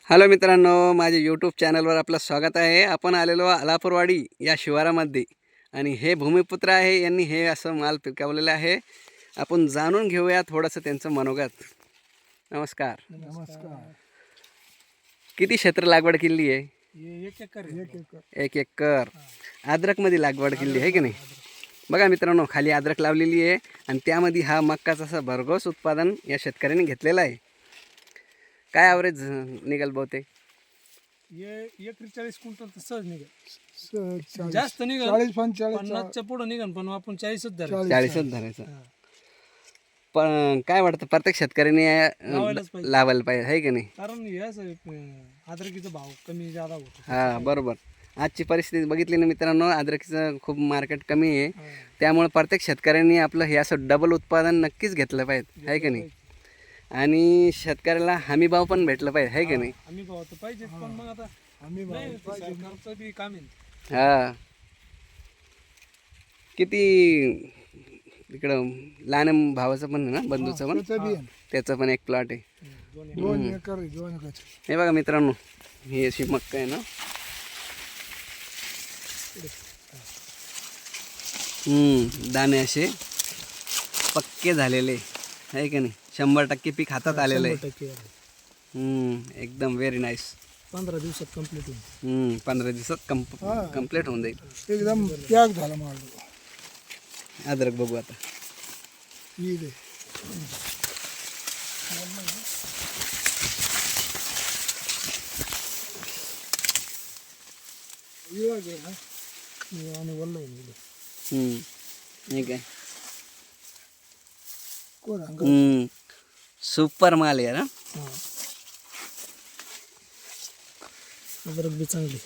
Hello मित्रांनो, माझ्या YouTube चॅनलवर आपलं स्वागत आहे. आपण आलेलो अलापूरवाडी या शिवारामध्ये आणि हे भूमिपुत्र आहे. यांनी हे असं माल पिकवलेलं आहे. आपण जाणून घेऊया थोडंसं त्यांचं मनोगत. नमस्कार. नमस्कार. किती क्षेत्र लागवड केली आहे? एक एकर. 1 एकर. अद्रकमध्ये लागवड केली आहे की नाही? बघा मित्रांनो, खाली अद्रक लावलेली आहे आणि त्यामध्ये हा मक्काचा असं भरघोस उत्पादन या शेतकऱ्यांनी घेतलेलं आहे. काय ॲव्हरेज निघाल बहुतेक? एकरी 40 क्विंटल सहज निघेल. जास्त निघेल 40-45 पुढे निघेल, पण आपण 40च धरायचं. 40च धरायचं. पण काय वाटतं, प्रत्येक शेतकऱ्याने लावायला पाहिजे आहे की नाही? कारण अद्रकीचा भाव कमी जादा होतो. हां, बरोबर. आजची परिस्थिती बघितली ना मित्रांनो, अद्रकीचं खूप मार्केट कमी आहे. त्यामुळे प्रत्येक शेतकऱ्यांनी आपलं हे असं डबल उत्पादन नक्कीच घेतलं पाहिजे आहे की नाही? आणि शेतकऱ्याला हमी भाव पण भेटलं पाहिजे आहे की नाही? हमी भाव तर पाहिजे, पण मग आता सरकारचं बी काम आहे. हां, किती इकडं लहान भावाचं पण आहे ना, बंधूचं पण, त्याचं पण एक प्लॉट आहे. 2 एकर. हे बघा मित्रांनो, ही अशी मक्का आहे ना. दाणे असे पक्के झालेले आहे की नाही? 100% पीक हातात आलेलं आहे. एकदम व्हेरी नाईस. 15 दिवसात कंप्लीट होईल. 15 दिवसात कंप्लीट होऊन जाईल. एकदम त्याग झाला माल. अद्रक बघू आता. ठीक आहे. सुपर माल आहे ना. अद्रक बी चांगली.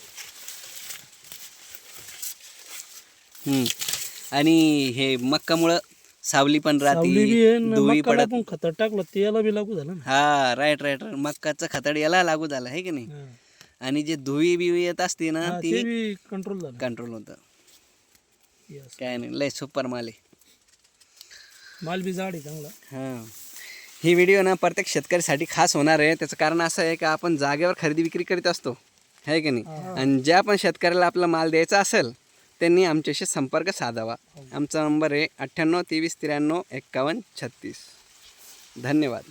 आणि हे मक्कामुळं सावली पण राहते, धुळी पडत. खतर टाकलं ते याला बी लागू झालं. हा, राईट. मक्काचं खताड याला लागू झालं आहे की नाही? आणि जे धुळी बिवी येत असते ना, ती कंट्रोल होतं. काय नाही, लय सुपर माल आहे. माल बी जाड आहे चांगला. हां, ही व्हिडिओ ना प्रत्येक शेतकऱ्यासाठी खास होणार आहे. त्याचं कारण असं आहे का, आपण जागेवर खरेदी विक्री करीत असतो आहे की नाही? आणि ज्या पण शेतकऱ्याला आपला माल द्यायचा असेल त्यांनी आमच्याशी संपर्क साधावा. आमचा नंबर आहे 98 23 93 51 36. धन्यवाद.